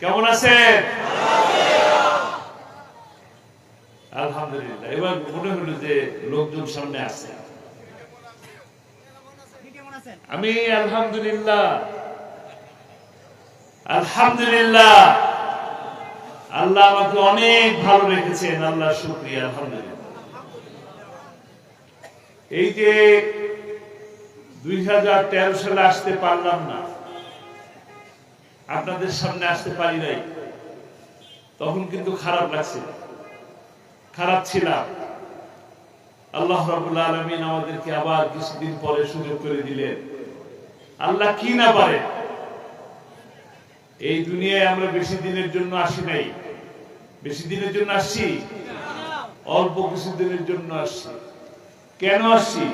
কেমন আছেন? আলহামদুলিল্লাহ। এবার মনে হলো যে লোকজন সামনে আছে। আমি আলহামদুলিল্লাহ আলহামদুলিল্লাহ আল্লাহ আমাকে অনেক ভালো রেখেছেন, আল্লাহ শুকরিয়া। আলহামদুলিল্লাহ। এই যে 2013 সালে আসতে পারলাম না, আপনাদের সামনে আসতে পারি নাই, তখন কিন্তু খারাপ লাগছিল, খারাপ ছিলাম। আল্লাহ রাব্বুল আলামিন আমাদেরকে আবার কিছুদিন পরে সুযোগ করে দিলেন। আল্লাহ কি না পারে। এই দুনিয়ায় আমরা বেশি দিনের জন্য আসি নাই। বেশি দিনের জন্য আসছি? অল্প কিছু দিনের জন্য আসছি। কেন আসছি?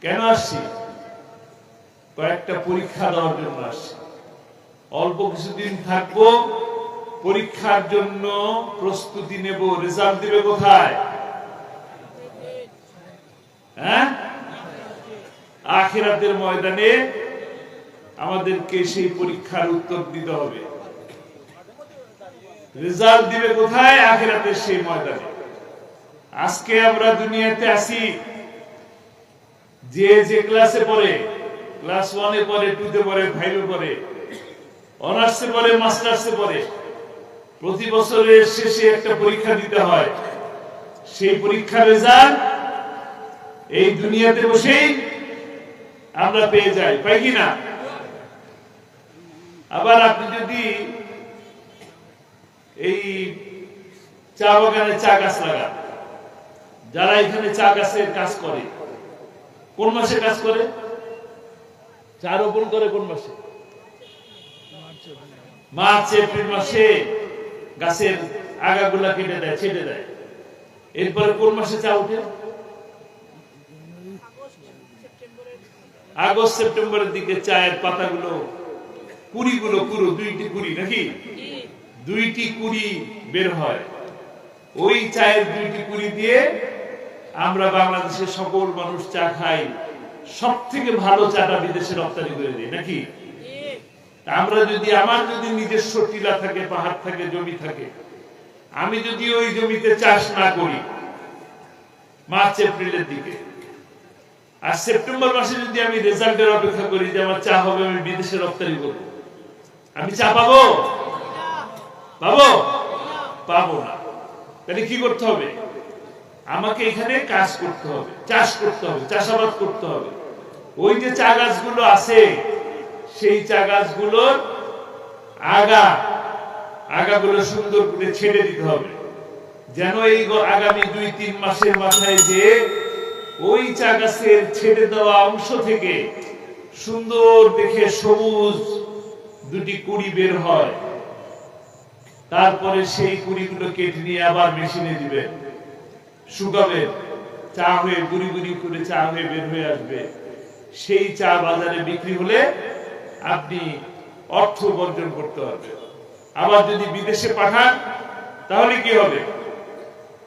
কেন আসছি? কয়েকটা পরীক্ষা দেওয়ার জন্য আসছি। অল্প কিছুদিন থাকবো, পরীক্ষার জন্য প্রস্তুতি নেব। রেজাল্ট দিবে কোথায়? হ্যাঁ, আখিরাতের ময়দানে আমাদেরকে সেই পরীক্ষার উত্তর দিতে হবে। রেজাল্ট দিবে কোথায়? আখিরাতের সেই ময়দানে। আজকে আমরা দুনিয়াতে আসি, যে যে ক্লাসে পড়ে, ক্লাস 1-এ পড়ে, 2-তে পড়ে, 5-এ পড়ে, অনার্সে পড়ে, মাস্টার্সে পড়ে, প্রতি বছরের শেষে একটা পরীক্ষা দিতে হয়। সেই পরীক্ষার রেজাল্ট এই দুনিয়াতে বসেই আমরা পেয়ে যাই, পাই কি না? আবার আপনি যদি এই চা বাগানে চা গাছ লাগান, যারা এখানে চা গাছের কাজ করে, কোন মাসে কাজ করে? চা রোপণ করে কোন মাসে? মার্চ এপ্রিল মাসে গাছের আগাগুলা কেটে দেয়, ছেটে দেয়। এরপরে কোন মাসে চা উঠে? আগস্ট সেপ্টেম্বরের দিকে চায়ের পাতাগুলো, কুড়িগুলো, পুরো 2টি কুড়ি, নাকি 2টি কুড়ি বের হয়। ওই চায়ের 2টি কুড়ি দিয়ে আমরা বাংলাদেশের সকল মানুষ চা খাই। সব থেকে ভালো চাটা বিদেশে রপ্তানি করে দিই, নাকি? আমরা যদি, আমার যদি নিজস্ব টিলা থাকে, পাহাড় থাকে, জমি থাকে, আমি যদি ওই জমিতে চাষ না করি মার্চ এপ্রিলের দিকে, আর সেপ্টেম্বর মাসে যদি আমি রেজাল্টের অপেক্ষা করি যে আমার চা হবে, আমি বিদেশে রপ্তানি করব, আমি চা পাবো? পাবো? পাবো না। তাহলে কি করতে হবে? আমাকে এখানে কাজ করতে হবে, চাষ করতে হবে, চাষাবাদ করতে হবে। ওই যে চা গাছগুলো আছে, সেই চা গাছগুলোর আগাগুলো সুন্দর করে ছেড়ে দিতে হবে, যেন এই আগামী 2-3 মাসের মাথায় যে ওই চা গাছের ছেড়ে দেওয়া অংশ থেকে সুন্দর দেখে সবুজ 2টি কুড়ি বের হয়। তারপরে সেই কুড়িগুলো কেটে নিয়ে আবার মেশিনে দিবেন, শুকাবেন, চা হয়ে গুড়ি গুড়ি করে চা হয়ে বের হয়ে আসবে। সেই চা বাজারে বিক্রি হলে আপনি অর্থ উপার্জন করতে হবে। আবার যদি বিদেশে পাঠান তাহলে কি হবে?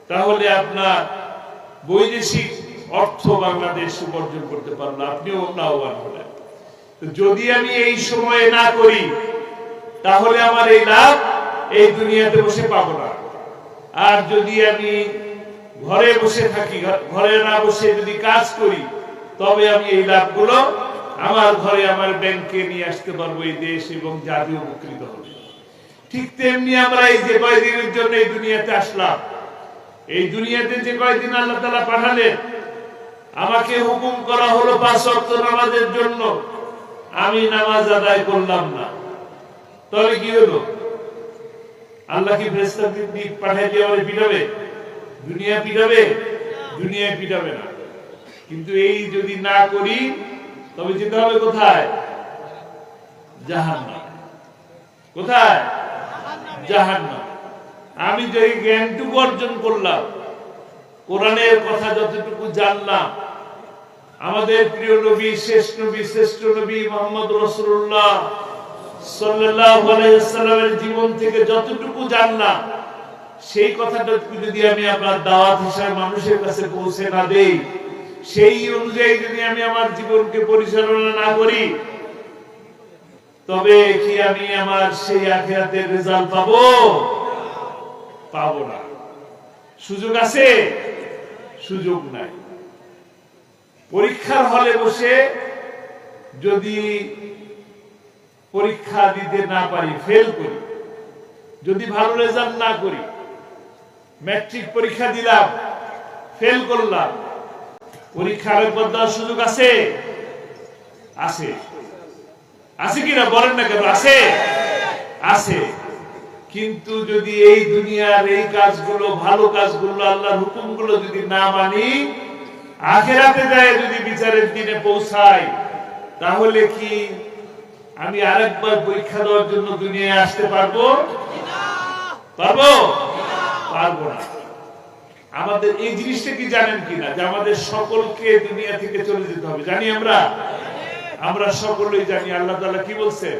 তাহলে আপনার বৈদেশিক অর্থ বাংলাদেশ উপার্জন করতে পারলো, আপনিও লাভবান হলেন। যদি আমি এই সময়ে না করি, তাহলে আমার এই লাভ এই দুনিয়াতে বসে পাবো না। আর যদি আমি ঘরে বসে থাকি, ঘরে না বসে যদি কাজ করি, তবে আমি এই লাভগুলো আমার ঘরে, আমার ব্যাংকে নিয়ে আসতে পারবো। এই দেশ এবং জাতি উপকৃত হবে। ঠিক তেমনি আমরা এই যে কয়দিনের জন্য এই দুনিয়াতে আসলাম, এই দুনিয়াতে যে কয়দিন আল্লাহ তাআলা পাঠালেন, আমাকে হুকুম করা হলো 5 ওয়াক্ত নামাজের জন্য। আমি নামাজ আদায় করলাম না, তাহলে কি হলো? আল্লাহ কি ফেরেশতা পাঠিয়ে দিয়ে আমাকে পিটাবে? দুনিয়া পিটাবে? দুনিয়া পিটাবে না। কিন্তু এই যদি না করি, তবে যেতে হবে কোথায়? জাহান্নাম। কোথায়? জাহান্নাম। আমি যে জ্ঞানটুকু অর্জন করলাম, কোরআনের কথা যতটুকু জানলাম, আমাদের প্রিয় নবী, শ্রেষ্ঠ নবী মুহাম্মদ রাসূলুল্লাহ সাল্লাল্লাহু আলাইহি ওয়াসাল্লামের জীবন থেকে যতটুকু জানলাম, সেই কথাটুকু যদি আমি আপনার দাওয়াত হিসেবে মানুষের কাছে পৌঁছে না দেই, সেই অনুযায়ী যদি আমি আমার জীবনকে পরিচালনা না করি, তবে কি আমি আমার সেই আখিরাতের রেজাল্ট পাবো? পাবো না। সুযোগ আছে? সুযোগ নাই। পরীক্ষার হলে বসে যদি পরীক্ষা দিতে না পারি, ফেল করি, যদি ভালো রেজাল্ট না করি, ম্যাট্রিক পরীক্ষা দিলাম, ফেল করলাম, পরীক্ষা আরেকবার দেওয়ার সুযোগ আছে? আছে। আছে কিনা বলেন না কেন? আছে, আছে। কিন্তু যদি এই দুনিয়ার এই কাজগুলো, ভালো কাজগুলো, আল্লাহর হুকুমগুলো যদি না মানি, আখিরাতে যায় যদি বিচারের দিনে পৌঁছাই, তাহলে কি আমি আরেকবার পরীক্ষা দেওয়ার জন্য দুনিয়ায় আসতে পারবো? পারবো? পারবো না। আমাদের এই জিনিসটা কি জানেন কিনা, যে আমাদের সকলকে দুনিয়া থেকে চলে যেতে হবে? জানি আমরা? আমরা সকলেই জানি। আল্লাহ তাআলা কি বলছেন?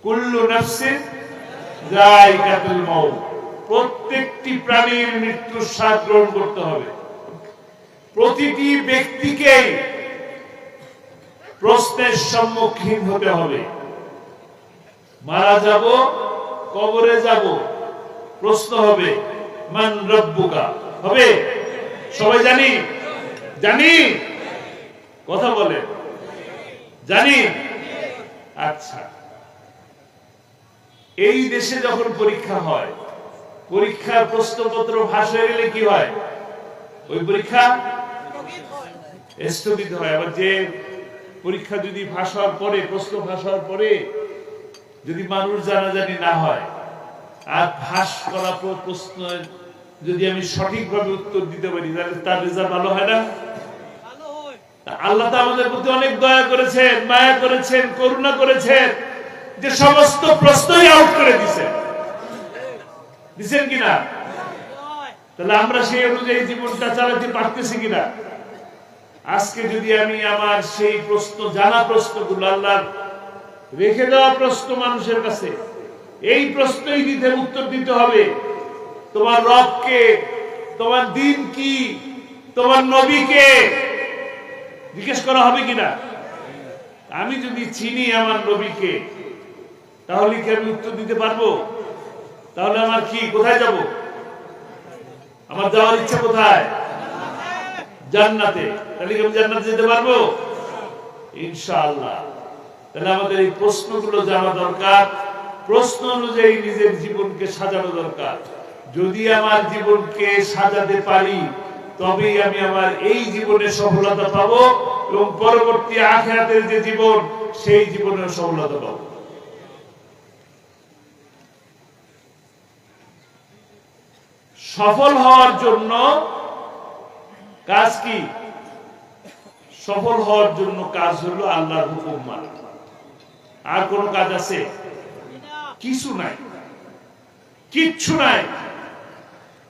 কুল্লু নাফসিন যায়কাতুল মাউত। প্রত্যেকটি প্রাণীর মৃত্যুর স্বাদ গ্রহণ করতে হবে। প্রতিটি ব্যক্তিকে প্রশ্নের সম্মুখীন হতে হবে। মারা যাব, কবরে যাব, প্রশ্ন হবে মান রব্বুকা, হবে? সবাই জানি? জানি? কথা বলে জানি? আচ্ছা, এই দেশে যখন পরীক্ষা হয়, পরীক্ষার প্রশ্নপত্র ফাঁস হয়ে গেলে কি হয়? ওই পরীক্ষা স্থগিত হয়। আবার যে পরীক্ষা যদি ফাঁস হওয়ার পরে, প্রশ্ন ফাঁস হওয়ার পরে যদি মানুষ জানাজানি না হয়, আর ফাঁস করা প্রশ্ন যদি আমি সঠিকভাবে উত্তর দিতে পারি, তাহলে তার রেজাল্ট ভালো হয় না? আল্লাহ তো আমাদের প্রতি অনেক দয়া করেছেন, মায়া করেছেন, করুণা করেছেন, যে সমস্ত প্রশ্নই আউট করে দিয়েছেন। দিচ্ছেন কিনা? তাহলে আমরা সেই অনুযায়ী জীবনটা চালাতে পারতেছি কিনা? আজকে যদি আমি আমার সেই প্রশ্ন, জানা প্রশ্নগুলো, আল্লাহর রেখে দেওয়া প্রশ্ন মানুষের কাছে, এই প্রশ্নই দিতে, উত্তর দিতে হবে। তোমার রবকে, তোমার দিন কি, তোমার নবীকে জিজ্ঞেস করা হবে কিনা? আমি যদি চিনি আমার নবীকে, তাহলে কি আমি উত্তর দিতে পারবো? তাহলে আমার কি, কোথায় যাব? আমার যাওয়ার ইচ্ছা কোথায়? জান্নাতে। তাহলে কি আমি জান্নাতে যেতে পারবো? ইনশাআল্লাহ। তাহলে আমাদের এই প্রশ্নগুলো জানা দরকার, প্রশ্ন অনুযায়ী নিজের জীবনকে সাজানো দরকার। যদি আমার জীবনকে সাজাতে পারি, তবেই আমি আমার এই জীবনে সফলতা পাবো, এবং পরবর্তী আখিরাতের যে জীবন, সেই জীবনের সফলতা পাবো। সফল হওয়ার জন্য কাজ কি? সফল হওয়ার জন্য কাজ হলো আল্লাহর হুকুম মানা। আর কোন কাজ আছে? কিছু নাই, কিচ্ছু নাই।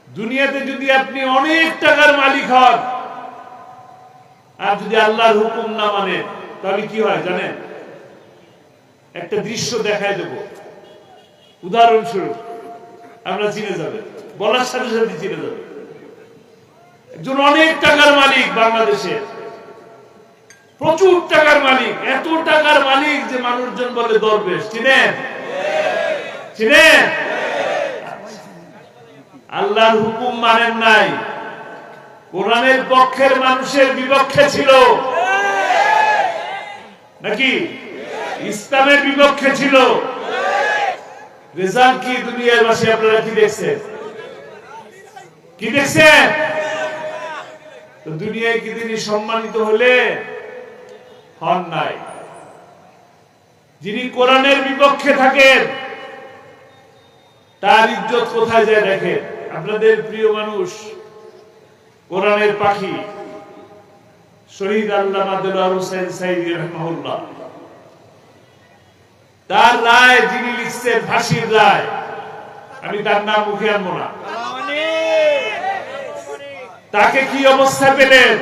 দুনিয়াতে যদি আপনি অনেক টাকার মালিক হন, আর যদি আল্লাহর হুকুম না মানেন, তাহলে কি হয় জানেন? একটা দৃশ্য দেখায় দেব, উদাহরণস্বরূপ আমরা চিনে যাবে, বলার সাথে সাথে চিনে যাবে। একজন অনেক টাকার মালিক, বাংলাদেশে প্রচুর টাকার মালিক, এত টাকার মালিক যে মানুষজন বলে দরবেশ। চিনেন? চিনেন? আল্লাহর হুকুম মানেন নাই, কোরআনের পক্ষের মানুষের বিপক্ষে ছিল নাকি? ইসলামের বিপক্ষে ছিল। রেজাল্ট কি দুনিয়ার বাসী আপনারা কি দেখছেন? কি দেখছেন? তো দুনিয়ায় কি তিনি সম্মানিত হলে? হন নাই। যিনি কোরআনের বিপক্ষে থাকেন, তার ইজ্জত কোথায় যায় দেখেন। আপনাদের প্রিয় মানুষ, কোরআনের পাখি শহীদ আল্লামা দেলোয়ার হোসেন সাঈদী রাহিমাহুল্লাহ, তার রায় যিনি লিখছেন, ফাঁসির রায়, আমি তার নাম মুখে আনবো না, তাকে কি অবস্থা পেলেন?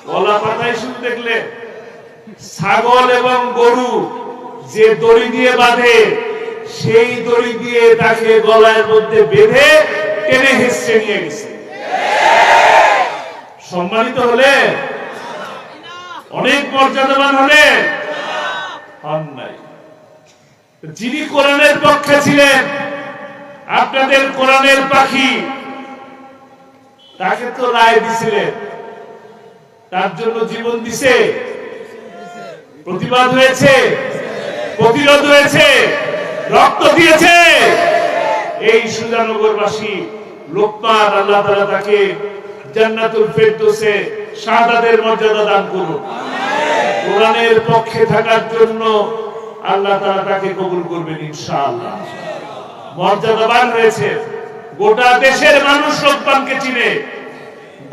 গলা পাতায় শুধু দেখলেন, ছাগল এবং গরু যে দড়ি দিয়ে বাঁধে, সেই দড়ি দিয়ে তাকে গলার মধ্যে বেঁধে টেনে হেসে নিয়ে গেছে। সম্মানিত হলে, অনেক মর্যাদাবান হলে, হন নাই। যিনি কোরআনের পক্ষে ছিলেন, আপনাদের কোরআনের পাখি, তাকে তো রায় দিছিলেন, তার জন্য জীবন দিছে, প্রতিবাদ হয়েছে, প্রতিরোধ হয়েছে, রক্ত দিয়েছে। এই সুজানগরবাসী লোকমান, আল্লাহ তাআলা তাকে জান্নাতুল ফেরদৌসে শাহাদাতের মর্যাদা দান করুন। কোরআনের পক্ষে থাকার জন্য আল্লাহ তাআলা তাকে কবুল করবেন ইনশাআল্লাহ। মর্যাদাবান হয়েছে। গোটা দেশের মানুষ লোকমানকে চিনে,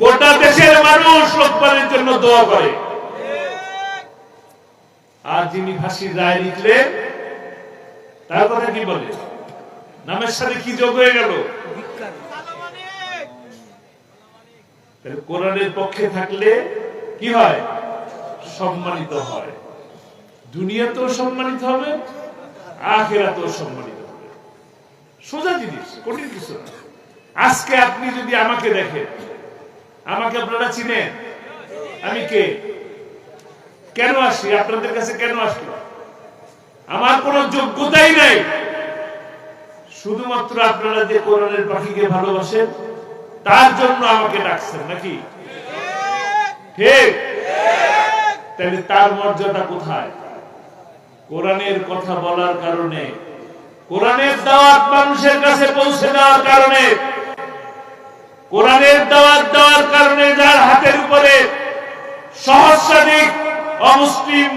গোটা দেশের মানুষ লোকমানের জন্য দোয়া করে। আর যিনি ফাঁসির রায় লিখলেন, তার কথা কি বলে? নামের সাথে কি যোগ হয়ে গেল? কোরআনের পক্ষে থাকলে কি হয়? সম্মানিত হয়। দুনিয়াতেও সম্মানিত হবে, আখিরাতেও সম্মানিত হবে। সোজা জিনিস, কঠিন কিছু না। আজকে আপনি যদি আমাকে দেখেন, আমাকে আপনারা চিনেন, আমি কে, কেন আসি আপনাদের কাছে, কেন আসি? আমার কোন যোগ্যতাই নাই। শুধুমাত্র আপনারা যে কোরআনের পাখিকে ভালোবাসেন, তার জন্য আমাকে ডাকছেন, নাকি? ঠিক? তাহলে তার মর্যাদা কোথায়? কোরআনের কথা বলার কারণে, কোরআনের দাওয়াত মানুষের কাছে পৌঁছে দেওয়ার কারণে, কোরআনের দাওয়াত দেওয়ার কারণে যার হাতের উপরে সহস্রাধিক অমুসলিম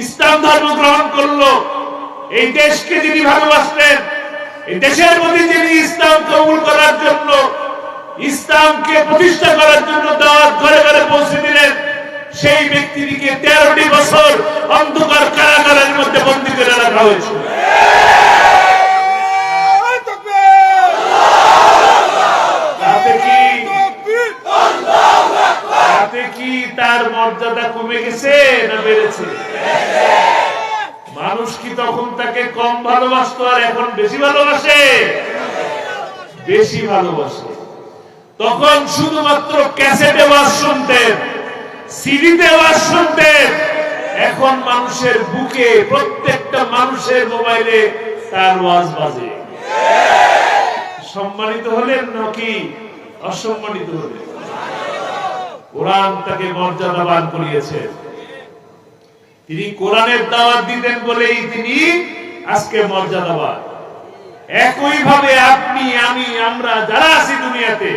ইসলাম ধর্ম গ্রহণ করলো, এই দেশকে যিনি ভালোবাসলেন, এই দেশের প্রতি যিনি ইসলাম কবুল করার জন্য, ইসলামকে প্রতিষ্ঠা করার জন্য দাওয়াত ঘরে ঘরে পৌঁছে দিলেন, সেই ব্যক্তিটিকে 13টি বছর অন্ধকার কারাগারের মধ্যে বন্দী করে রাখা হয়েছে। তাতে কি তার মর্যাদা কমে গেছে না বেড়েছে? মানুষ কি তখন তাকে কম ভালোবাসতো আর এখন বেশি ভালোবাসে? বেশি ভালোবাসে। তখন শুধুমাত্র ক্যাসেটে ওয়াজ শুনতেন, সিডিতে ওয়াজ শুনতেন। এখন মানুষের বুকে, প্রত্যেকটা মানুষের মোবাইলে তার ওয়াজ বাজে। সম্মানিত হলেন নাকি অসম্মানিত হলেন? কোরআন তাকে মর্যাদাবান করিয়েছে। তিনি কোরআনের দাওয়াত দিতেন বলেই তিনি আজকে মর্যাদাবান। একই ভাবে আপনি, আমি, আমরা যারা আছি দুনিয়াতে,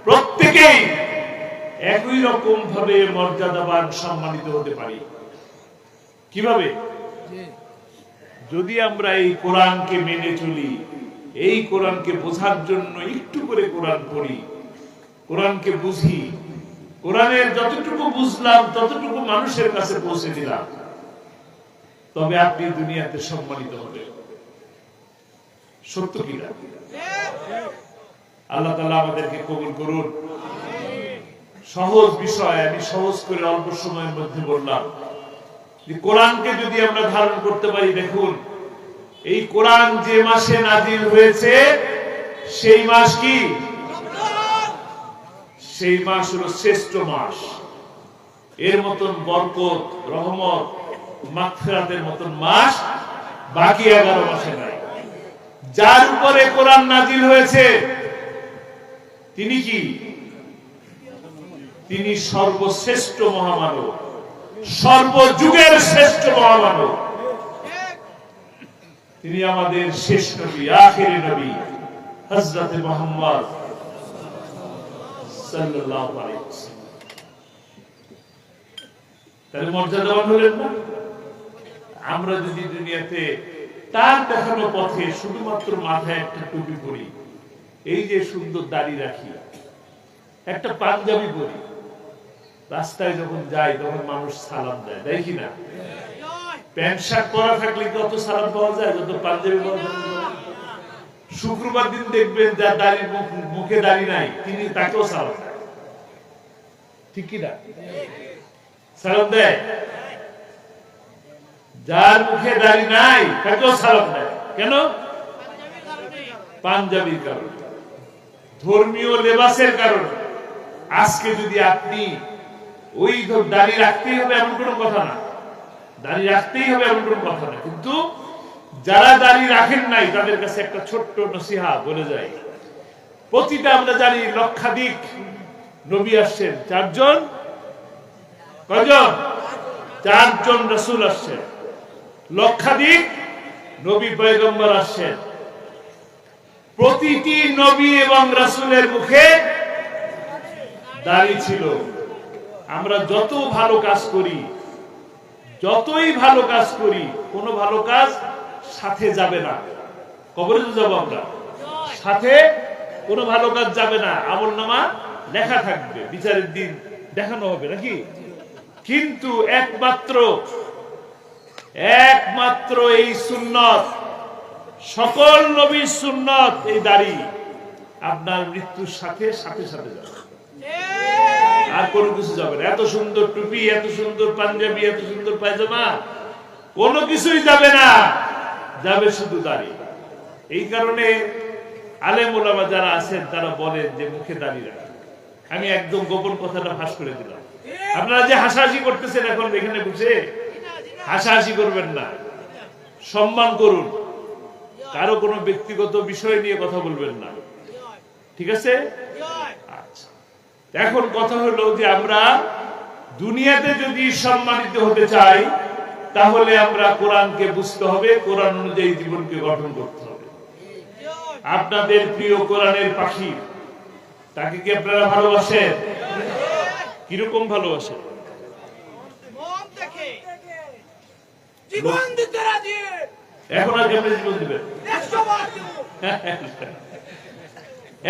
প্রত্যেকেই একই রকম ভাবে মর্যাদাবান, সম্মানিত হতে পারি। কিভাবে? যদি আমরা এই কোরআনকে মেনে চলি, এই কোরআনকে বোঝার জন্য একটু করে কোরআন পড়ি, কোরআনকে বুঝি, কোরআনের যতটুকু বুঝলাম ততটুকু মানুষের কাছে পৌঁছে দিলাম, তবে আপনি দুনিয়াতে সম্মানিত হবেন। সত্য কিনা? আল্লাহ তাআলা আমাদেরকে কবুল করুন। সহজ বিষয়, আমি সহজ করে অল্প সময়ের মধ্যে বললাম যে কোরআনকে যদি আমরা ধারণ করতে পারি, দেখুন এই কোরআন যে মাসে নাজিল হয়েছে সেই মাস কি? সেই মাস হলো শ্রেষ্ঠ মাস। এর মতন বরকত, রহমত, মাগফিরাতের মতন মাস বাকি 11 মাসে নাই। যার উপরে কোরআন নাজিল হয়েছে তিনি কি? তিনি সর্বশ্রেষ্ঠ মহামানব, সর্বযুগের শ্রেষ্ঠ মহামানব। তিনি আমাদের শেষ নবী, আখিরি নবী হযরত মুহাম্মদ সাল্লাল্লাহু আলাইহি ওয়াসাল্লাম। তার মর্যাদাবান হলেন না? আমরা যদি দুনিয়াতে তার দেখানো পথে শুধুমাত্র মাথায় একটা টুপি পরি, এই যে সুন্দর দাড়ি রাখি, একটা পাঞ্জাবি পরি, রাস্তায় যখন যাই তখন মানুষ সালাম দেয়, দেয় কিনা? প্যান্ট শার্ট পরা থাকলে কত সালাম পাওয়া যায়, যত পাঞ্জাবি পরা থাকলে। শুক্রবার দিন দেখবেন যার দাড়ি, মুখে দাড়ি নাই, তিনি তাকেও সালাম দেয়, ঠিক কিনা? সালাম দেয়। যার মুখে দাড়ি নাই তাকেও সালাম দেয়। কেন? পাঞ্জাবির কারণে, ধর্মীয় লেবাসের কারণে। আজকে যদি আপনি ওই দাড়ি রাখতেই হবে এমন কোনো কথা না, দাড়ি রাখতেই হবে এমন কোনো কথা না, কিন্তু যারা দাড়ি রাখেন নাই তাদের কাছে একটা ছোট্ট নসিহা বলে যায়। প্রতিটা আমরা জানি লক্ষাধিক নবী আসছেন, চারজন, কয়জন? চারজন রাসূল আসছেন, লক্ষাধিক নবী পয়গম্বর আসছেন। প্রতিটি নবী এবং রাসূলের মুখে দাড়ি ছিল। আমরা যত ভালো কাজ করি, যতই ভালো কাজ করি, কোনো ভালো কাজ সাথে যাবে না। কবরে তো যাবো আমরা, সাথে কোনো ভালো কাজ যাবে না। আমলনামা লেখা থাকবে, বিচারের দিন দেখানো হবে নাকি। কিন্তু একমাত্র এই সুন্নত, সকল নবীর সুন্নত, এই দাড়ি আপনার মৃত্যুর সাথে সাথে সাথে যাবে, আর কোনো কিছু যাবে না। এত সুন্দর টুপি, এত সুন্দর পাঞ্জাবি, এত সুন্দর পায়জামা, কোনো কিছুই যাবে না, যাবে শুধু দাড়ি। এই কারণে আলেম ওলামা যারা আছেন তারা বলেন যে মুখে দাড়ি রাখেন। আমি একদম গোপন কথাটা ফাঁস করে দিলাম। আপনারা যে হাসাহাসি করতেছেন এখন এখানে বসে, হাসাহাসি করবেন না, সম্মান করুন, কারো কোনো ব্যক্তিগত বিষয় নিয়ে কথা বলবেন না, ঠিক আছে? আচ্ছা, এখন কথা হলো যে আমরা দুনিয়াতে যদি সম্মানিত হতে চাই, তাহলে আমরা কোরআনকে বুঝতে হবে, কোরআন অনুযায়ী জীবনকে গঠন করতে হবে। আপনাদের প্রিয় কোরআনের পাখি, তাকে কি আপনারা ভালোবাসেন? কিরকম ভালোবাসেন? এখন আর কেমন জীবন দিবেন?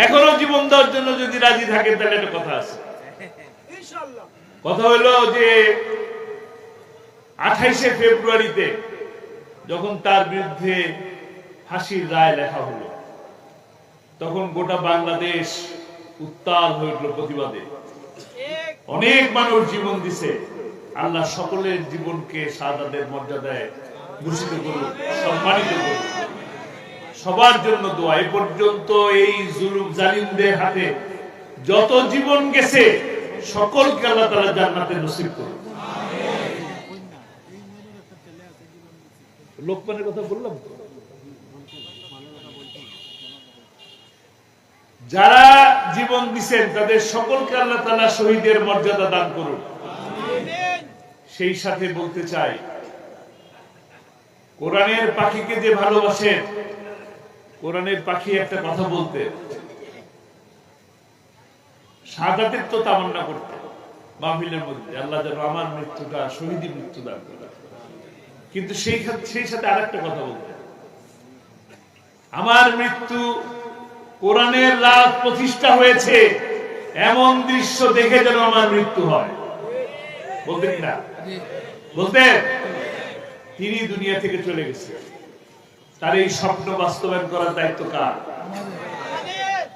এখনো জীবন দেওয়ার জন্য যদি রাজি থাকেন তাহলে একটা কথা আছে। কথা হলো যে 28শে ফেব্রুয়ারিতে যখন তার বিরুদ্ধে ফাঁসির রায় লেখা হলো, তখন গোটা বাংলাদেশ উত্তাল হয়ে উঠল প্রতিবাদে। অনেক মানুষ জীবন দিছে। আল্লাহ সকলের জীবনকে শাহাদাতের মর্যাদায় ভূষিত করুন, সম্মানিত করুন। সবার জন্য দোয়া। এ পর্যন্ত এই জুলুম জালিমদের হাতে যত জীবন গেছে, সকলকে আল্লাহ তাআলা জান্নাতে নসিব করুন। লোকমানের কথা বললাম তো। যারা জীবন দিচ্ছেন তাদের সকলকে আল্লাহ তাআলা শহীদের মর্যাদা দান করুন। সেই সাথে বলতে চাই, কোরআনের পাখিকে যে ভালোবাসেন, কোরআনের পাখি একটা কথা বলতে, শাহাদাতের তো তামান্না করতে মাহফিলের মধ্যে, আল্লাহ যেন আমার মৃত্যুটা শহীদি মৃত্যু দান করে। কিন্তু সেই সাথে আরেকটা কথা বলতে, আমার মৃত্যু কোরআনের রাত প্রতিষ্ঠা হয়েছে এমন দৃশ্য দেখে যেন আমার মৃত্যু হয়। বলতেন না? বলতেন। তিনি দুনিয়া থেকে চলে গেছে, তার এই স্বপ্ন বাস্তবায়ন করার দায়িত্ব কার?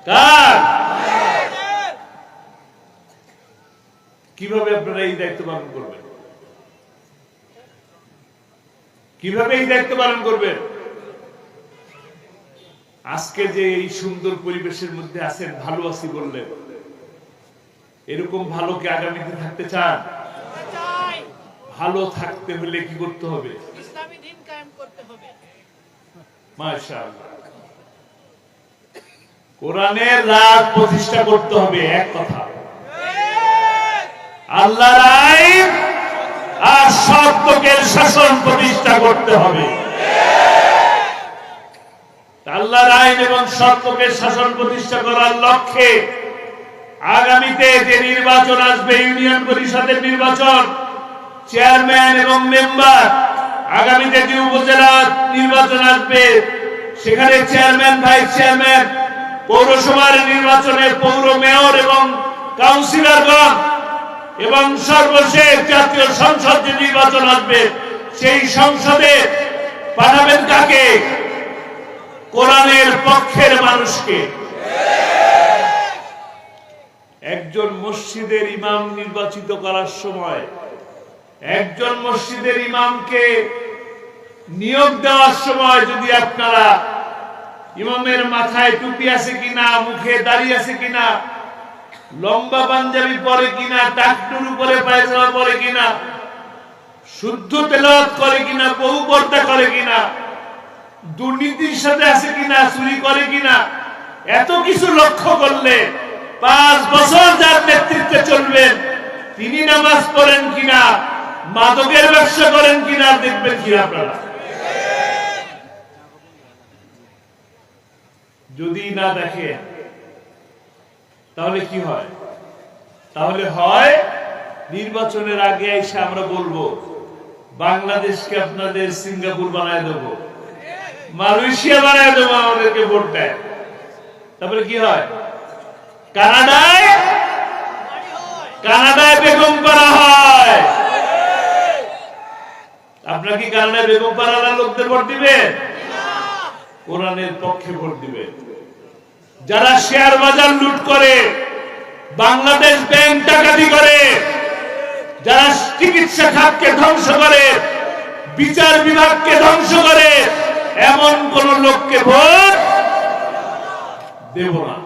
কার? কিভাবে আপনারা এই দায়িত্ব পালন করবেন? কিভাবে এই দায়িত্ব পালন করবেন? আজকে যে এই সুন্দর পরিবেশের মধ্যে আছেন, ভালো আছি বললেন, এরকম ভালো কি আগামীতে থাকতে চান? ভালো থাকতে হলে কি করতে হবে? ইসলামী দ্বীন কায়েম করতে হবে। মাশাআল্লাহ, কোরআনের রাত প্রতিষ্ঠা করতে হবে। এক কথা, আল্লাহর আইন আর সত্যের শাসন প্রতিষ্ঠা করতে হবে। আল্লাহর আইন এবং সত্যের শাসন প্রতিষ্ঠা করার লক্ষ্যে আগামীতে যে নির্বাচন আসবে, ইউনিয়ন পরিষদের নির্বাচন, চেয়ারম্যান এবং মেম্বার, আগামীতে যে উপজেলা নির্বাচন আসবে সেখানে চেয়ারম্যান, ভাইস চেয়ারম্যান, পৌরসভার নির্বাচনে পৌর মেয়র এবং কাউন্সিলরগণ, এবং সর্বশেষ জাতীয় সংসদ যে নির্বাচন আসবে, সেই সংসদে পাঠাবেন কাকে? কোরআনের পক্ষের মানুষকে। একজন মসজিদের ইমাম নির্বাচিত করার সময়, একজন মসজিদের ইমামকে নিয়োগ দেওয়ার সময় যদি আপনারা ইমামের মাথায় টুপি আছে কিনা, মুখে দাড়ি আছে কিনা, লম্বা পাঞ্জাবি পরে কিনা, টাকটুর উপরে পায়জামা পরে কিনা, শুদ্ধ তেলাওয়াত করে কিনা, বহু পর্দা করে কিনা, দুর্নীতির সাথে আছে কিনা, চুরি করে কিনা, এত কিছু লক্ষ্য করলে 5 বছর যার নেতৃত্বে চলবেন তিনি নামাজ পড়েন কিনা, মাদকের ব্যবসা করেন কিনা দেখবেন কি আপনারা। যদি না দেখেন তাহলে কি হয়? তাহলে হয় নির্বাচনের আগে এসে আমরা বলবো বাংলাদেশকে আপনাদের সিঙ্গাপুর বানায় দেবো, মালয়েশিয়া বানায় দেবো, আমাদেরকে ভোট দেয়। তারপরে কি হয়? কানাডায় বেগম করা হয়। আপনার কি কানাডায় বেগম পাড়ার লোকদের ভোট দিবেন? কোরআনের পক্ষে ভোট দিবেন। যারা শেয়ার বাজার লুট করে, বাংলাদেশ ব্যাংক ডাকাতি করে, যারা চিকিৎসা খাতকে ধ্বংস করে, বিচার বিভাগকে ধ্বংস করে, এমন কোন লোককে ভোট দেব না।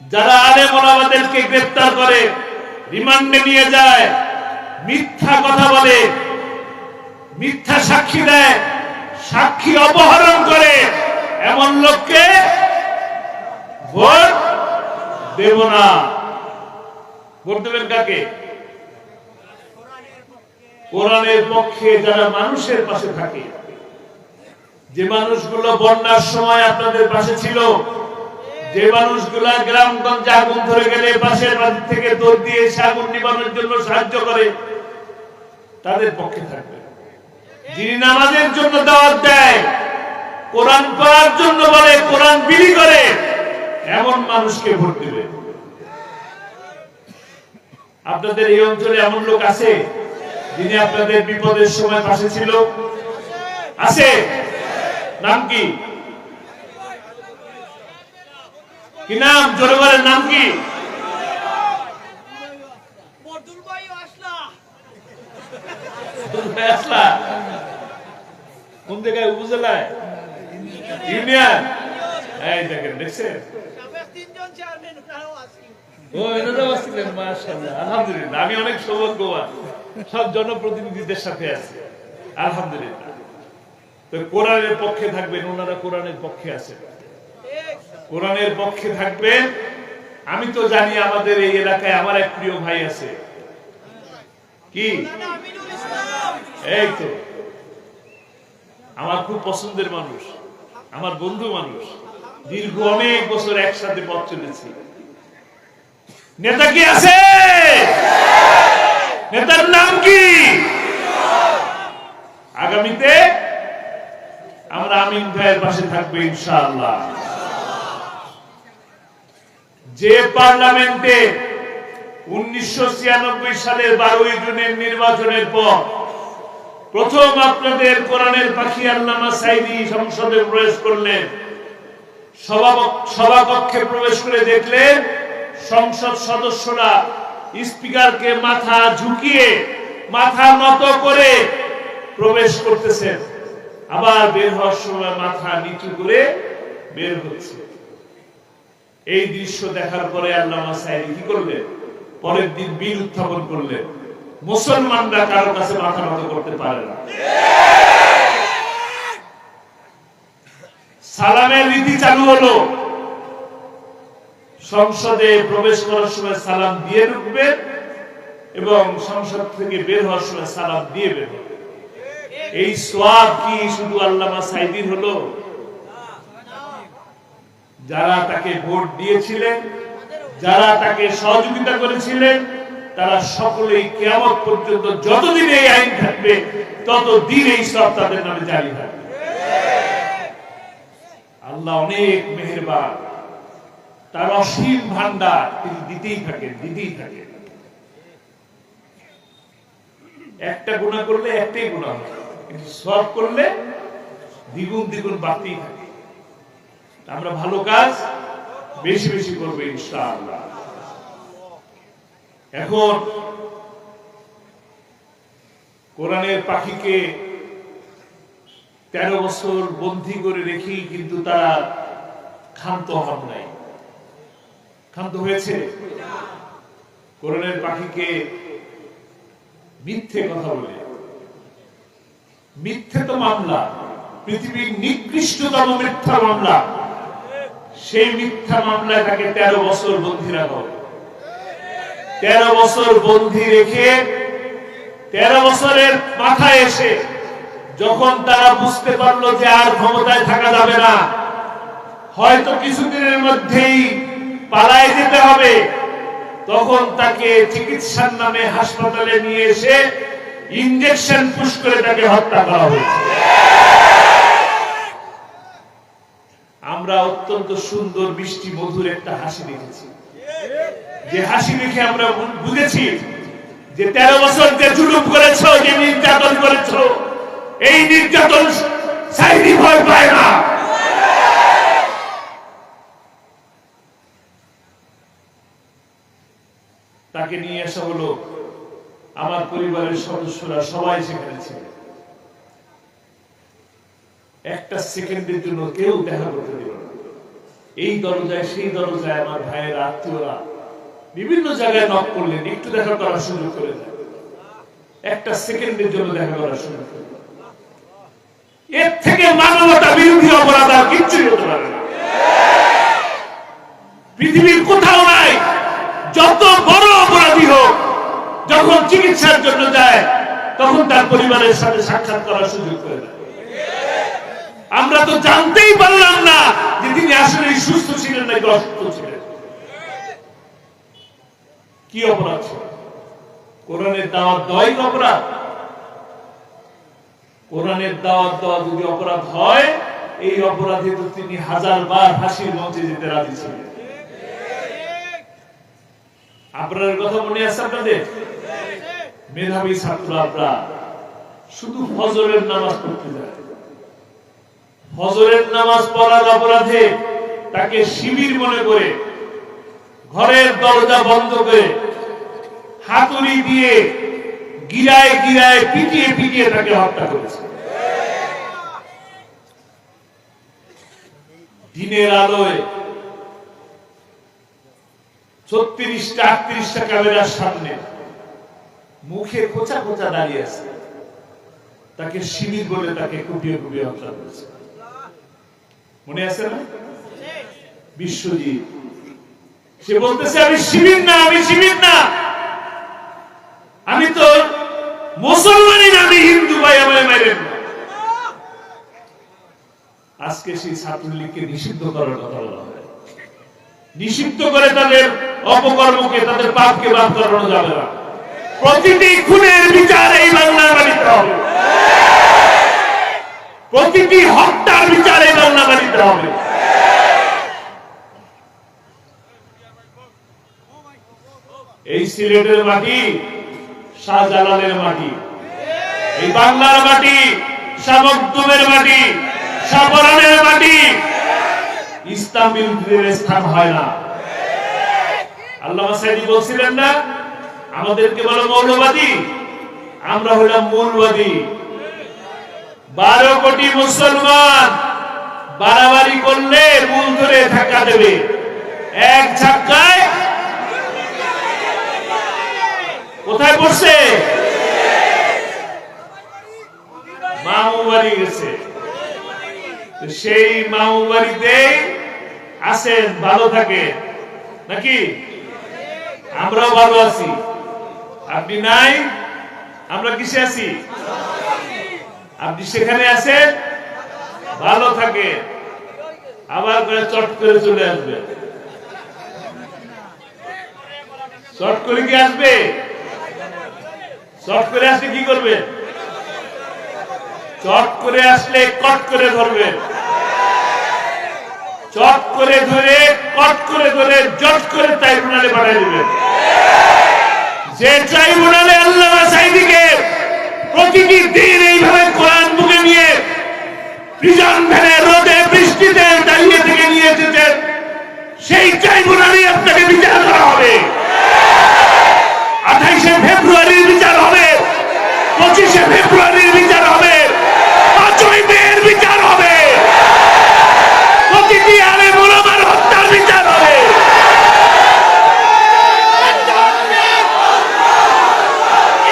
যারা আলেম ওলামাদেরকে গ্রেফতার করে, রিমান্ডে নিয়ে যায়, মিথ্যা কথা বলে, মিথ্যা সাক্ষী দেয়, সাক্ষী অপহরণ করে, এমন লোককে ভোট দেব না। ভোট দেবেন কাকে? কোরআনের পক্ষে যারা মানুষের পাশে থাকে। যে মানুষগুলো বন্যার সময় আপনাদের পাশে ছিল, যে মানুষগুলা গ্রামগঞ্জে আগুন ধরে গেলে পাশের বাড়ি থেকে দৌড় দিয়ে আগুন নিবানোর জন্য সাহায্য করে, তাদের পক্ষে থাকবে। যিনি নামাজের জন্য দাওয়াত দেয়, কোরআন পড়ার জন্য বলে, কোরআন বিলি করে, এমন মানুষকে ভোট দিবে। আপনাদের এই অঞ্চলে এমন লোক আছে যিনি আপনাদের বিপদের সময় পাশে ছিল? আছে? নাম কি? কি নাম? জোরে বলেন, নাম কি? কোন জায়গায়? উপজেলায়? ইউনিয়ন? এই দেখেন, দেখছেন? আলহামদুলিল্লাহ, আমি অনেক সৌভাগ্যবান, সব জনপ্রতিনিধিদের সাথে আছি, আলহামদুলিল্লাহ। তো কোরআনের পক্ষে থাকবেন, ওনারা কোরআনের পক্ষে আছে, কোরআনের পক্ষে থাকবেন। আমি তো জানি আমাদের এই এলাকায় আমার এক প্রিয় ভাই আছে, কি? এই তো আমার খুব পছন্দের মানুষ, আমার বন্ধু মানুষ, দীর্ঘ অনেক বছর একসাথে পথ চলেছি। নেতা কি আছে? নেতার নাম কি? আগামীতে আমরা আমিন ভাইয়ের পাশে থাকবো ইনশাআল্লাহ। যে পার্লামেন্টে 1996 সালের 12 জুনের নির্বাচনের পর প্রথম আপনাদের কোরআনের পাখি আল্লামা সাঈদী সংসদে প্রবেশ করলেন, সভাকক্ষে প্রবেশ করে দেখলেন সংসদ সদস্যরা স্পিকারকে মাথা ঝুঁকিয়ে, মাথা নত করে প্রবেশ করতেছেন, আবার বের হওয়ার সময় মাথা নিচু করে বের হচ্ছে। এই দৃশ্য দেখার পরে আল্লামা সাঈদী কি করলেন? পরের দিন বিল উত্থাপন করলেন, মুসলমানরা কারো কাছে মাথা নত করতে পারে না। সালামের রীতি চালু হলো, সংসদে প্রবেশ করার সময় সালাম দিয়ে ঢুকবেন এবং সংসদ থেকে বের হওয়ার সময় সালাম দিয়ে বের হবে। এই সওয়াব কি শুধু আল্লামা সাঈদীর হলো? যারা তাকে ভোট দিয়েছিলেন, যারা তাকে সহযোগিতা করেছিলেন, তারা সকলেই কিয়ামত পর্যন্ত যতদিন এই আইন থাকবে ততদিন এই সব তাদের নামে জারি থাকবে। আল্লাহ অনেক মেহেরবান, তার অসীম ভান্ডার, তিনি দিতেই থাকেন, দিতেই থাকেন। একটা গুনাহ করলে একটাই গুনাহ হয়, কিন্তু সওয়াব করলে দ্বিগুণ দ্বিগুণ বাড়তেই থাকে। আমরা ভালো কাজ বেশি বেশি করবো ইনশাআল্লাহ। এখন কোরআনের পাখিকে 13 বছর বন্দী করে রেখে কিন্তু তারা ক্ষান্ত হন নাই। ক্ষান্ত হয়েছে? কোরআনের পাখিকে মিথ্যে কথা বলে, মিথ্যে তো মামলা, পৃথিবীর নিকৃষ্টতম মিথ্যা মামলা। সেই মিথ্যা মামলায় তাকে 13 বছর বন্দী রাখা হবে। 13 বছর বন্দী রেখে 13 বছরের মাথায় এসে যখন তারা বুঝতে পারলো যে আর ক্ষমতায় থাকা যাবে না, হয়তো কিছুদিনের মধ্যেই পালায় যেতে হবে, তখন তাকে চিকিৎসার নামে হাসপাতালে নিয়ে এসে ইনজেকশন পুশ করে তাকে হত্যা করা হয়েছে। আমরা অত্যন্ত সুন্দর মিষ্টি মধুর একটা হাসি দেখেছি, যে হাসি দেখে আমরা বুঝেছি যে 13 বছর যে জুলুম করেছো, যে নির্যাতন করেছো, এই নির্যাতন সাইদি ভয় পায় না। তাকে নিয়ে আসা হলো, আমার পরিবারের সদস্যরা সবাই সেখানে ছিল। একটা সেকেন্ডের জন্য কেউ দেখা করতে দিল না। এই দরজায় সেই দরজায় আমার ভাইয়ের আত্মীয়রা বিভিন্ন জায়গায় নক করলেন, একটু দেখা করার সুযোগ করে দেন। একটা সেকেন্ডের জন্য দেখা করার সুযোগ করে দেন। এর থেকে মানবতা বিরোধী অপরাধ আর কিচ্ছুই হতে পারে না। পৃথিবীর কোথাও নাই। যত বড় অপরাধী হোক, যখন চিকিৎসার জন্য যায় তখন তার পরিবারের সাথে সাক্ষাৎ করার সুযোগ করে দেয়। আমরা তো জানতেই পারলাম না যে তিনি আসলে সুস্থ ছিলেন নাকি অসুস্থ ছিলেন। কি অপরাধ ছিল? কোরআনের দাওয়াত দেওয়াই অপরাধ? কোরআনের দাওয়াত দেওয়া যদি অপরাধ হয়, এই অপরাধে তো তিনি 1000 বার ফাঁসির মঞ্চে যেতে রাজি ছিলেন। আপনার কথা মনে আছে আপনাদের? মেধাবী ছাত্ররা শুধু ফজরের নামাজ পড়তে যায়, ফজরের নামাজ পড়ার অপরাধে তাকে শিবির মনে করে ঘরের দরজা বন্ধ করে হাতুড়ি দিয়ে গিরায় গিরায় পিটিয়ে পিটিয়ে তাকে হত্যা করেছে। দিনের আলোয় 36টা 38টা ক্যামেরার সামনে মুখে খোঁচা খোঁচা দাঁড়িয়ে আছে, তাকে শিবির বলে তাকে কুপিয়ে কুপিয়ে হত্যা করেছে। মনে আছে না? বিশ্বজিৎ সে বলতেছে, আমি শিবির না, আমি শিবির না, আমি তো মুসলমানই না, আমি হিন্দু, ভাই আমায় মারেন না। আজকে সেই ছাত্রলীগকে নিষিদ্ধ করার কথা বলা হয়। নিষিদ্ধ করে তাদের অপকর্মকে, তাদের পাপকে মাফ করানো যাবে না। প্রতিটি খুনের বিচার এই বাংলার মাটিতে হবে, প্রতিটি হত্যার বিচার এই বাংলার মাটিতে হবে। এই সিলেটের মাটি শাহজালালের মাটি, এই বাংলার মাটি শামুকদুমের মাটি, শাহপরানের মাটি। ইসলাম বিরোধীদের স্থান হয় না। আল্লামা সাইদি বলছিলেন না, আমাদেরকে বলো মৌলবাদী, আমরা হলাম মূলবাদী। 12 কোটি মুসলমান বাড়াবাড়ি করলে মূল ধরে ধাক্কা দেবে, এক ধাক্কায় কোথায় পড়ছে? মামু বাড়ি গেছে। সেই মামু বাড়িতে আছেন, ভালো থাকে নাকি? আমরাও ভালো আছি, আপনি নাই, আমরা কিসে আছি? আপনি সেখানে আছেন, ভালো থাকে, আবার করে চট করে চলে আসবে। চট করে কি আসবে? চট করে আসলে কি করবে? চট করে আসলে কট করে ধরবেন, চট করে ধরে কট করে ধরে জট করে ট্রাইব্যুনালে পাঠিয়ে দিবেন। যে ট্রাইব্যুনালে আল্লামা সাইদিকে প্রতিটি দিন এইভাবে কোরআন বুকে নিয়ে প্রিজন ভ্যানে রোদে বৃষ্টিতে দাঁড়িয়ে থেকে নিয়ে এসেছেন, সেই ট্রাইব্যুনালে আপনাকে বিচার করা হবে। 28শে ফেব্রুয়ারির বিচার হবে, 25শে ফেব্রুয়ারির বিচার হবে, 5ই মের বিচার হবে, প্রতিটি আলেম ওলামার হত্যার বিচার হবে।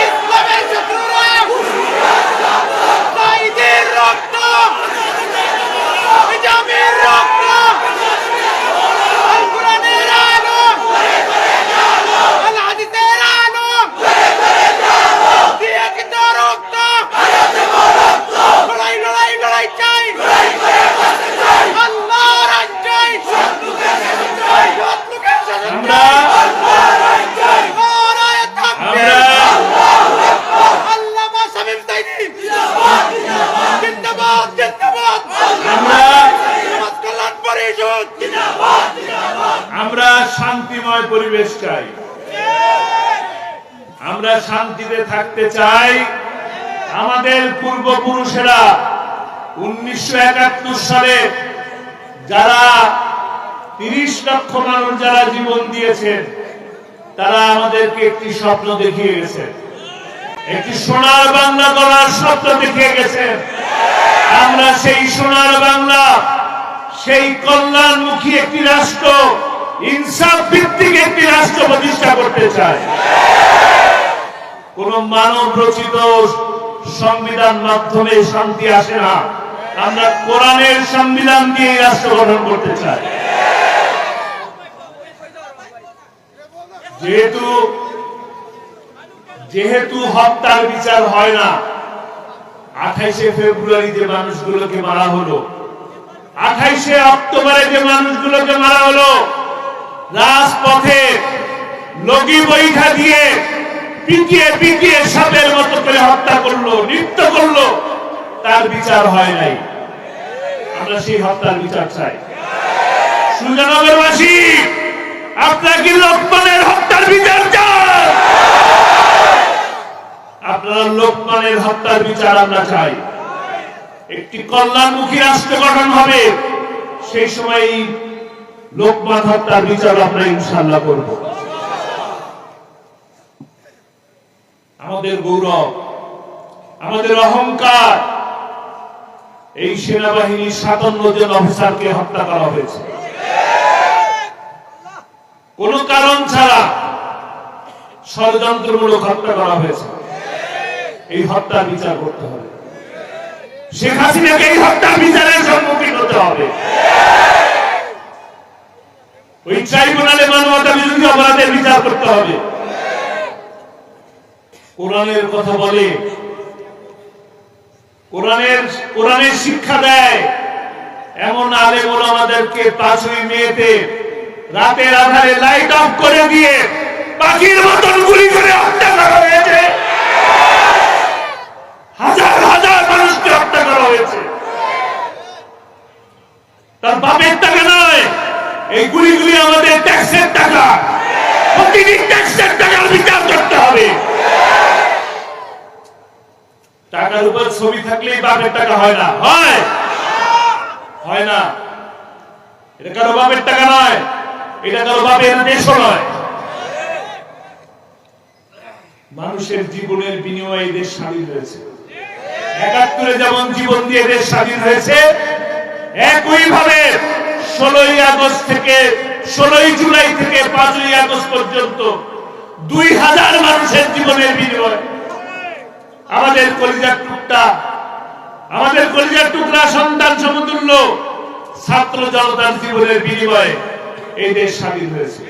ইসলামের আমরা শান্তিময় পরিবেশ চাই, আমরা শান্তিতে থাকতে চাই। আমাদের পূর্বপুরুষেরা 1971 সালে যারা 30 লক্ষ মানুষ যারা জীবন দিয়েছেন, তারা আমাদেরকে একটি স্বপ্ন দেখিয়ে গেছেন, একটি সোনার বাংলা গড়ার স্বপ্ন দেখিয়ে গেছেন। আমরা সেই সোনার বাংলা, সেই কল্যাণমুখী একটি রাষ্ট্র, ইনসাফ ভিত্তিক একটি রাষ্ট্র প্রতিষ্ঠা করতে চাই। কোন মানব রচিত সংবিধান মাধ্যমে শান্তি আসে না, আমরা কোরআনের সংবিধান দিয়ে রাষ্ট্র গঠন করতে চাই। যেহেতু হত্যার বিচার হয় না, 28শে ফেব্রুয়ারি যে মানুষগুলোকে মারা হলো, 28শে অক্টোবরে যে মানুষগুলোকে মারা হলো, রাজপথে লগি বৈঠা দিয়ে পিটিয়ে পিটিয়ে সাপের মতো করে হত্যা করলো, নৃত্য করলো, তার বিচার হয় নাই। আমরা সেই হত্যার বিচার চাই। সুজানগরবাসী, আপনারা কি লোকমানের হত্যার বিচার চান? আপনারা লোকমানের হত্যার বিচার আমরা চাই। একটি কল্যাণমুখী রাষ্ট্র গঠন হবে, সেই সময় লোকমান হত্যার বিচার আমরা ইনশাআল্লাহ করব। আমাদের গৌরব, আমাদের অহংকার, এই সেনাবাহিনীর 57 জন অফিসারকে হত্যা করা হয়েছে কোন কারণ ছাড়া, ষড়যন্ত্রমূলক হত্যা করা হয়েছে। এই হত্যার বিচার করতে হবে। শেখ হাসিনাকে এই হত্যার বিচারের সম্মুখীন হতে হবে। ওই ট্রাইব্যুনালে মানবতা বিরোধী অপরাধের বিচার করতে হবে। কোরআনের কথা বলে, কোরআনের শিক্ষা দেয় এমন আলেম ওলামাদেরকে 5ই মেতে রাতের আধারে লাইট অফ করে দিয়ে পাখির মতন গুলি করে হত্যা করা হয়েছে। হাজার হাজার মানুষকে হত্যা করা হয়েছে। তার বাপের টাকা নয়, এই গুলিগুলি আমাদের ট্যাক্সের টাকা। প্রতিটি ট্যাক্সের টাকার বিচার করতে হবে। টাকার উপর ছবি থাকলেই বাপের টাকা হয় না, হয় না। এটা কারো বাপের টাকা নয়, এটা কারো বাপের দেশও নয়। মানুষের জীবনের বিনিময়ে দেশ স্বাধীন হয়েছে। 71-এ যেমন জীবন দিয়ে দেশ স্বাধীন হয়েছে, একইভাবে 16 জুলাই থেকে 5ই আগস্ট পর্যন্ত 2000 মানুষের জীবনের বিনিময়ে আমাদের কলিজার টুকরা সন্তান সমতুল্য ছাত্র জনতার জীবনের বিনিময়ে এই দেশ স্বাধীন হয়েছে।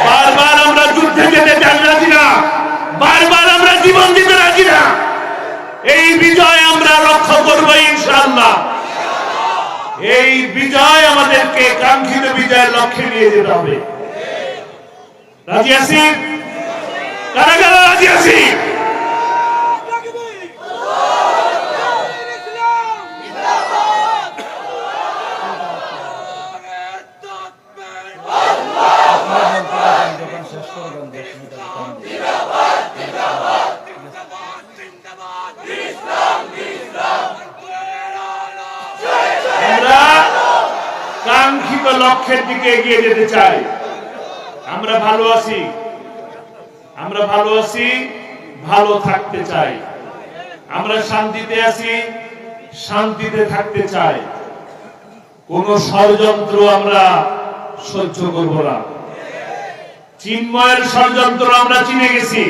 বারবার আমরা যুদ্ধে যেতে রাজি না, বারবার আমরা জীবন দিতে রাজি না। এই বিজয় আমরা রক্ষা করব ইনশাআল্লাহ। এই বিজয় আমাদেরকে কাঙ্ক্ষিত বিজয়ের লক্ষ্যে নিয়ে যেতে হবে। রাজি আছি? কারা কারা রাজি আছি? কাঙ্ক্ষিত লক্ষ্যের দিকে এগিয়ে যেতে চাই। আমরা ভালো আছি, ভালো থাকতে চাই। আমরা শান্তিতে আছি, শান্তিতে থাকতে চাই। কোন ষড়যন্ত্র আমরা সহ্য করব না। চিন্ময়ের ষড়যন্ত্র আমরা চিনে গেছি,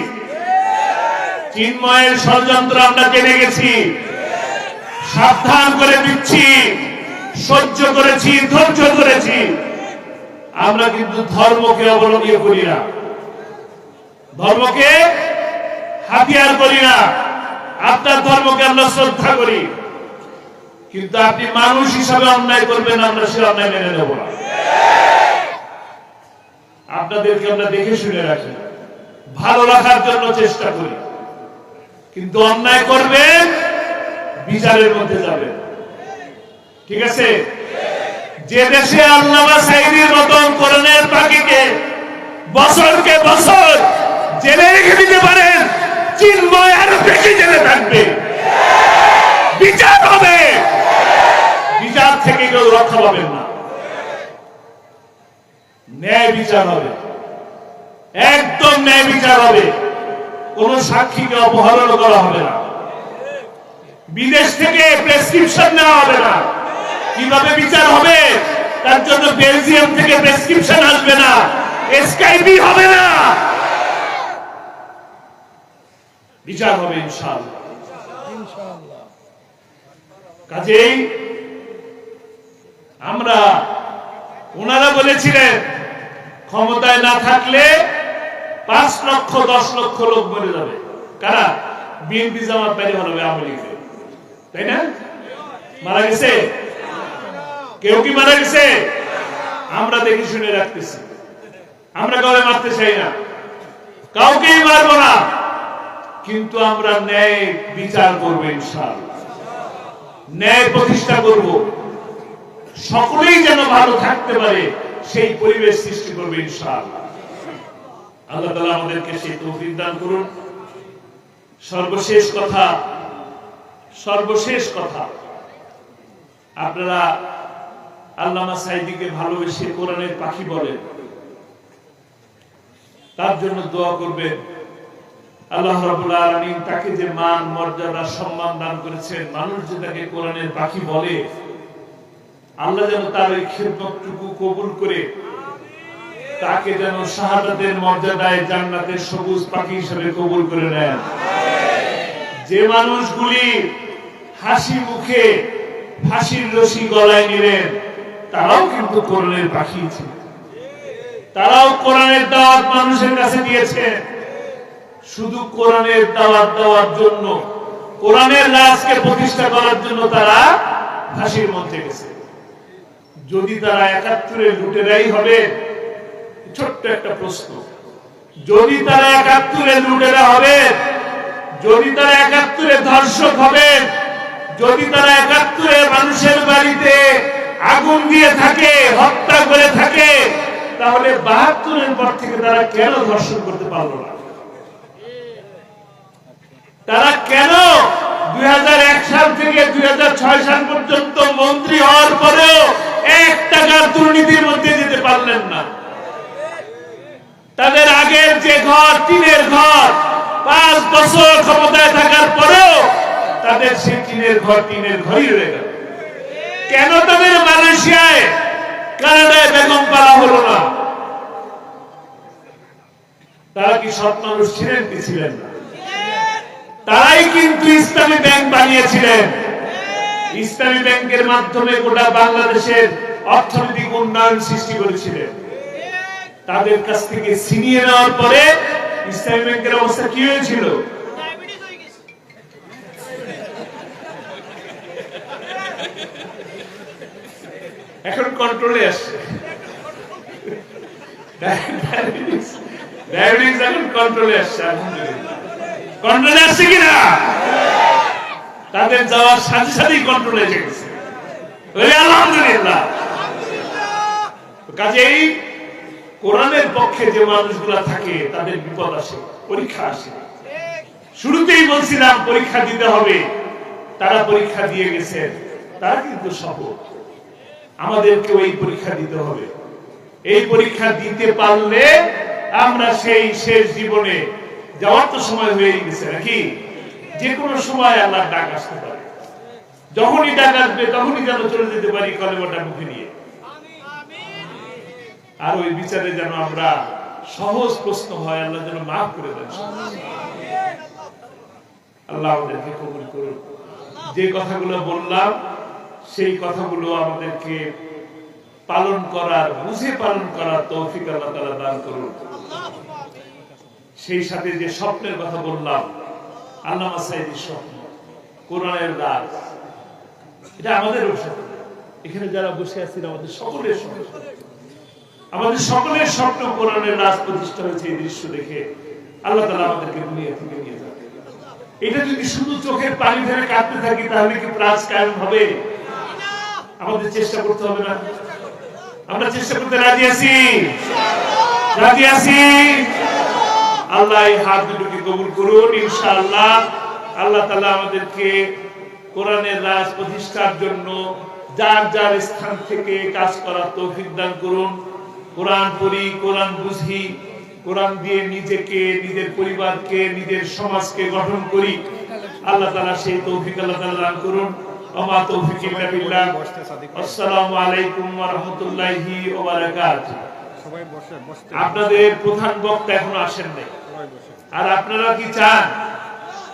চিন্ময়ের ষড়যন্ত্র আমরা জেনে গেছি। সাবধান করে দিচ্ছি, সহ্য করেছি, ধৈর্য করেছি। আমরা কিন্তু ধর্মকে অবলম্বন করি না, ধর্মকে হাতিয়ার করি না। আপনার ধর্মকে আমরা শ্রদ্ধা করি, কিন্তু আপনি মানুষ হিসাবে অন্যায় করবেন, আমরা সে অন্যায় মেনে নেব না। আপনাদেরকে আমরা দেখে শুনে রাখি, ভালো রাখার জন্য চেষ্টা করি, কিন্তু অন্যায় করবেন, বিচারের মধ্যে যাবেন। ঠিক আছে? যে দেশে আল্লামা সাঈদীর মতন কোরআনের পাখিকে বছরকে বছর জেলে রেখে দিতে পারেন, চিন্ময় আরো বেশি জেলে থাকবে। বিচার হবে, বিচার থেকে কেউ রক্ষা পাবেন না। ন্যায় বিচার হবে, একদম ন্যায় বিচার হবে। কোন সাক্ষীকে অপহরণ করা হবে না, বিদেশ থেকে প্রেসক্রিপশন নেওয়া হবে না। কিভাবে বিচার হবে? তার জন্য বেলজিয়াম থেকে প্রেসক্রিপশন আসবে না, এসকাইবি হবে না, বিচার হবে ইনশাআল্লাহ। কাজেই আমরা, ওনারা বলেছিলেন ক্ষমতায় না থাকলে 5 লক্ষ 10 লক্ষ লোক মরে যাবে। কারা? বিএনপি জামাত বাইরে হবে, আওয়ামী লীগ, তাই না? মারা গেছে কেউ? কি মারা গেছে? আমরা দেখে শুনে রাখতেছি, আমরা কাউকে মারতে চাই না, কাউকেই মারবো না, কিন্তু আমরা ন্যায় বিচার করবো ইনশাআল্লাহ, ন্যায় প্রতিষ্ঠা করব, সকলেই যেন ভালো থাকতে পারে সেই পরিবেশ সৃষ্টি করবে ইনশাআল্লাহ। আল্লাহ তাআলা আমাদেরকে সেই তৌফিক দান করুন। সর্বশেষ কথা, আপনারা আল্লামা সাঈদীকে ভালোবেসে কোরআনের পাখি বলেন, তার জন্য দোয়া করবেন। আল্লাহ রাব্বুল আলামিন তাকে যে মান মর্যাদা সম্মান দান করেছেন, মানুষ যে তাকে কোরআনের পাখি বলে, আল্লাহ যেন তার এই খিদমতটুকু কবুল করে তাকে যেন শাহাদাতের মর্যাদায় জান্নাতের সবুজ পাখি হিসেবে কবুল করে নেন। যে মানুষগুলি হাসি মুখে ফাঁসির রশি গলায় নিলেন, তারাও কিন্তু কোরআনের পাখি ছিল, তারাও কোরআনের দাওয়াত মানুষের কাছে দিয়েছেন। শুধু কোরআনের দাওয়াত দেওয়ার জন্য, কোরআনের রাজকে প্রতিষ্ঠা করার জন্য তারা ফাঁসির মঞ্চে গেছে। যদি তারা ৭১-এর লুটেরাই হবে, ছোট্ট একটা প্রশ্ন, যদি তারা ৭১-এর লুটেরা হবে, যদি তারা ৭১-এর ধর্ষক হবে, যদি তারা ৭১-এ মানুষের বাড়িতে আগুন দিয়ে থাকে, হত্যা করে থাকে, তাহলে ৭২-এর পর থেকে তারা কেন ধর্ষণ করতে পারলো না? তারা কেন 2001 সাল থেকে 2006 সাল পর্যন্ত মন্ত্রী হওয়ার পরেও 1 টাকার দুর্নীতির মধ্যে যেতে পারলেন না? তাদের আগের যে ঘর, টিনের ঘর, 5 বছর ক্ষমতায় থাকার পরেও তাদের সেই টিনের ঘরই রয়ে গেল। কেন তাদের মালয়েশিয়ায়, কানাডায় বেগম পালা হলো না? তারা কি সৎ মানুষ ছিলেন? কি ছিলেন না? তারাই কিন্তু ইসলামী ব্যাংক বানিয়েছিলেন। ইসলামী ব্যাংকের মাধ্যমে গোটা বাংলাদেশের অর্থনৈতিক উন্নয়ন সৃষ্টি করেছিলেন। তাদের কাছ থেকে ছিনিয়ে নেওয়ার পরে ইসলামী ব্যাংকের অবস্থা কি হয়েছিল? এখন কন্ট্রোলে আসছে, ডায়াবেটিস এখন কন্ট্রোলে আসছে, আলহামদুলিল্লাহ। কন্ট্রোলে আসছে কিনা? তাদের যাওয়ার সাথে সাথেই কন্ট্রোলে এসে গেছে, আলহামদুলিল্লাহ। কাজেই কোরআনের পক্ষে যে মানুষগুলা থাকে তাদের বিপদ আসে, পরীক্ষা আসে। শুরুতেই বলছিলাম পরীক্ষা দিতে হবে, তারা পরীক্ষা দিয়ে গেছেন, তারা কিন্তু সফল। আমাদেরকেও এই পরীক্ষা দিতে হবে। এই পরীক্ষা দিতে পারলে আমরা সেই শেষ জীবনে, যাওয়ার তো সময় হয়ে গেছে নাকি, যে কোনো সময় আল্লাহর ডাক আসতে পারে। যখনই ডাক আসবে তখনই যেন চলে যেতে পারি কলেমাটা মুখে নিয়ে। আর ওই বিচারে যেন আমরা সহজ প্রশ্ন হয়, আল্লাহ যেন মাফ করে দেন। আল্লাহ আমাদেরকে কবুল করুন। যে কথাগুলো বললাম সেই কথাগুলো আমাদেরকে পালন করার, বুঝে পালন করার তৌফিক আল্লাহ তাআলা দান করুন। সেই সাথে যে স্বপ্নের কথা বললাম, আল্লামা সাঈদীর স্বপ্ন, কোরআনের রাজ, এটা আমাদেরও স্বপ্ন। এখানে যারা বসে আছেন আমাদের সকলের স্বপ্ন, আমাদের সকলের স্বপ্ন কোরআনের রাজ প্রতিষ্ঠা হয়েছে। এই দৃশ্য দেখে আল্লাহ তাআলা আমাদেরকে দুনিয়া থেকে নিয়ে যাবে। এটা যদি শুধু চোখের পানি ফেলে কাঁদতে থাকি তাহলে কি রাজ কায়েম হবে? আমাদের চেষ্টা করতে হবে না? আমরা চেষ্টা করতে রাজি আছি? রাজি আছি? আল্লাহ এই হাত দুটোকে কবুল করুন ইনশাআল্লাহ। আল্লাহ তাআলা আমাদেরকে কোরআনের রাজ প্রতিষ্ঠার জন্য যার যার স্থান থেকে কাজ করার তৌফিক দান করুন। কোরআন পড়ি, কোরআন বুঝি, কোরআন দিয়ে নিজেকে, নিজের পরিবারকে, নিজের সমাজকে গঠন করি। আল্লাহ তাআলা সেই তৌফিক আল্লাহ তাআলা দান করুন। ওয়া তৌফিক ইল্লা বিল্লাহ। আসসালামু আলাইকুম ওয়া রাহমাতুল্লাহি ওয়া বারাকাতুহু। আপনাদের প্রধান বক্তা এখনো আসেন নাই, আর আপনারা কি চান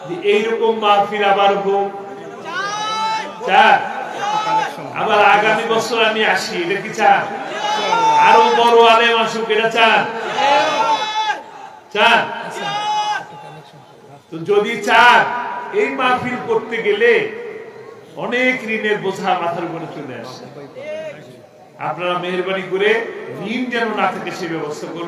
যে এইরকম মাহফিল আবার হোক? চান? আবার আগামী বছর আমি আসি, এটা কি চান? আরো বড় আলেম আসুক, এটা চান? চান? তো যদি চান, এই মাহফিল করতে গেলে অনেক ঋণের বোঝা মাথার উপরে চলে আসে। আপনারা মেহেরবানি করে ঋণ যেন না থাকে সে ব্যবস্থা করুন।